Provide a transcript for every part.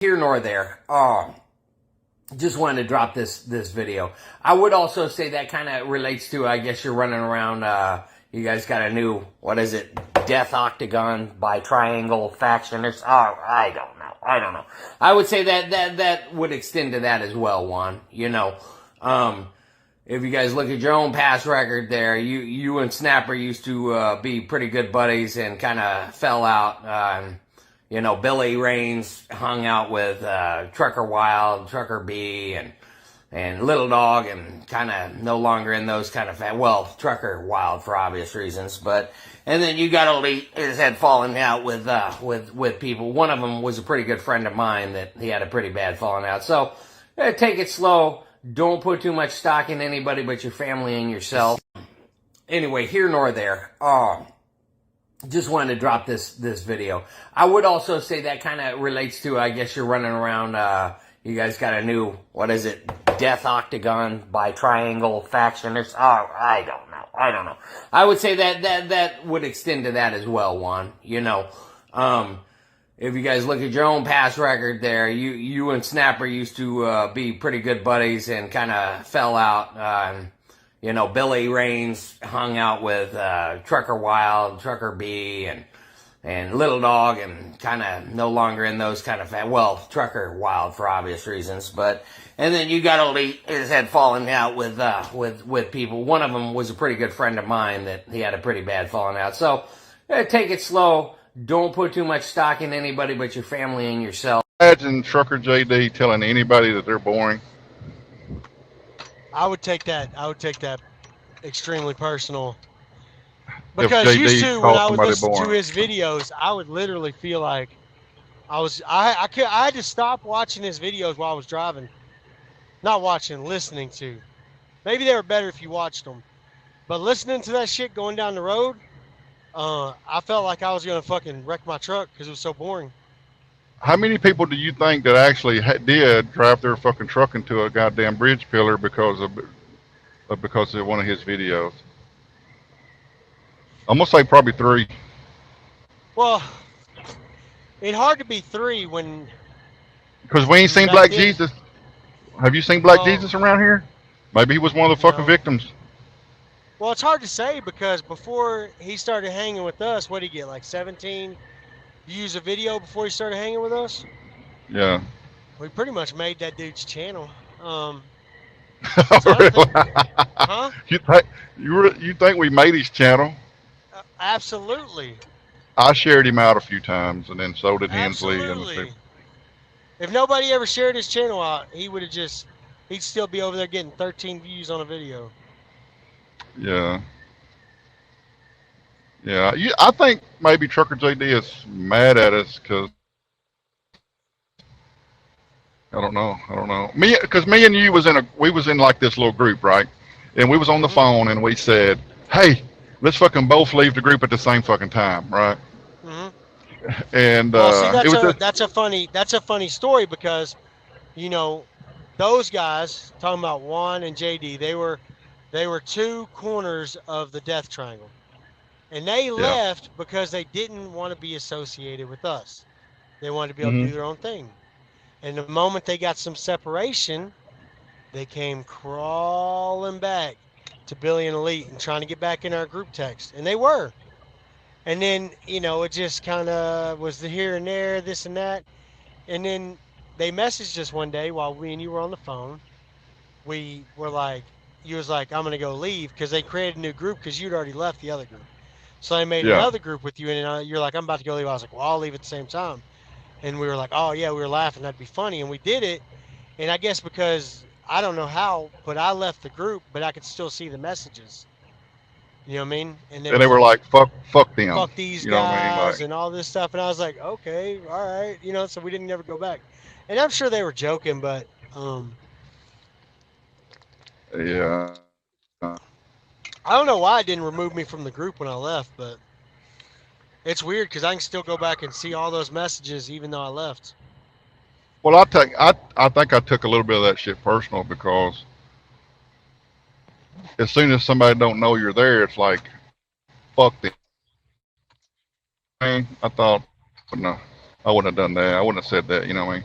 Here nor there. Just wanted to drop this video. I would also say that kind of relates to, I guess you're running around, you guys got a new, what is it, Death Octagon by Triangle Faction. I don't know. I would say that would extend to that as well, Juan. You know, if you guys look at your own past record there, you and Snapper used to be pretty good buddies and kind of fell out. You know, Billy Rains hung out with Trucker Wild, Trucker B, and Little Dog, and kind of no longer in those kind of Trucker Wild for obvious reasons. And then you got Elite his had fallen out with people. One of them was a pretty good friend of mine that he had a pretty bad falling out. So take it slow. Don't put too much stock in anybody but your family and yourself. Anyway, here nor there. Just wanted to drop this video. I would also say that kind of relates to, I guess you're running around, you guys got a new, what is it, Death Octagon by Triangle Faction. I don't know. I would say that would extend to that as well, Juan. You know, if you guys look at your own past record there, you and Snapper used to be pretty good buddies and kind of fell out. You know, Billy Rains hung out with Trucker Wild, Trucker B, and Little Dog, and kind of no longer in those kind of Trucker Wild for obvious reasons. And then you got Elite his had fallen out with people. One of them was a pretty good friend of mine that he had a pretty bad falling out. So take it slow. Don't put too much stock in anybody but your family and yourself. Imagine Trucker JD telling anybody that they're boring. I would take that extremely personal. Because used to, when I would listen to his videos, I would literally feel like I had to stop watching his videos while I was driving. Not watching, listening to. Maybe they were better if you watched them. But listening to that shit going down the road, I felt like I was going to fucking wreck my truck because it was so boring. How many people do you think that actually did drive their fucking truck into a goddamn bridge pillar because of one of his videos? I'm gonna say probably 3. Well, it's hard to be 3 when. Because we ain't seen Black Jesus. Have you seen Black Jesus around here? Maybe he was one of the fucking victims. Well, it's hard to say because before he started hanging with us, what did he get, like 17 views a video before he started hanging with us? Yeah. We pretty much made that dude's channel. Huh? You think we made his channel? Absolutely. I shared him out a few times, and then so did Hensley. And if nobody ever shared his channel out, he'd still be over there getting 13 views on a video. Yeah. Yeah, I think maybe Trucker JD is mad at us because I don't know. Because me and you we was in like this little group, right? And we was on the phone and we said, "Hey, let's fucking both leave the group at the same fucking time," right? And see, that's a funny story because, you know, those guys talking about Juan and JD, they were 2 corners of the Death Triangle. And they left because they didn't want to be associated with us. They wanted to be able to do their own thing. And the moment they got some separation, they came crawling back to Billy and Elite and trying to get back in our group text. And they were. And then, you know, it just kind of was the here and there, this and that. And then they messaged us one day while we and you were on the phone. We were like, you was like, I'm going to go leave because they created a new group because you'd already left the other group. So I made another group with you, and you're like, I'm about to go leave. I was like, well, I'll leave at the same time. And we were like, oh, yeah, we were laughing. That'd be funny. And we did it. And I guess because I don't know how, but I left the group, but I could still see the messages. You know what I mean? And they were like, fuck them. Fuck these guys and all this stuff. And I was like, okay, all right. You know, so we didn't never go back. And I'm sure they were joking, but. Yeah. I don't know why it didn't remove me from the group when I left, but it's weird because I can still go back and see all those messages even though I left. Well, I think I took a little bit of that shit personal because as soon as somebody don't know you're there, it's like, fuck them. I thought, but no, I wouldn't have done that. I wouldn't have said that. You know what I mean?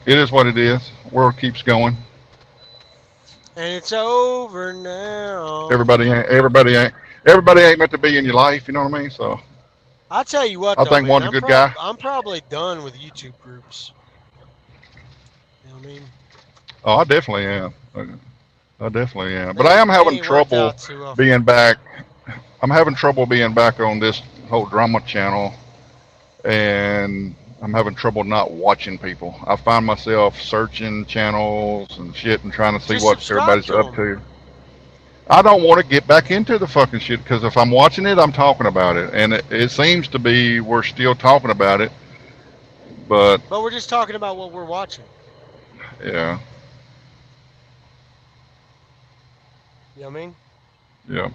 It is what it is. World keeps going. And it's over now. Everybody ain't meant to be in your life. You know what I mean? So I'll tell you what, I though, think man. one's a good guy. I'm probably done with YouTube groups. You know what I mean? Oh, I definitely am. I definitely am. But They, I am they having ain't worked trouble out too well for being me. back. I'm having trouble being back on this whole drama channel, and I'm having trouble not watching people. I find myself searching channels and shit and trying to see Just what subscribe everybody's to up them. to. I don't want to get back into the fucking shit because if I'm watching it, I'm talking about it, and it seems to be we're still talking about it. But But we're just talking about what we're watching. yeah, You know what I mean? yeah.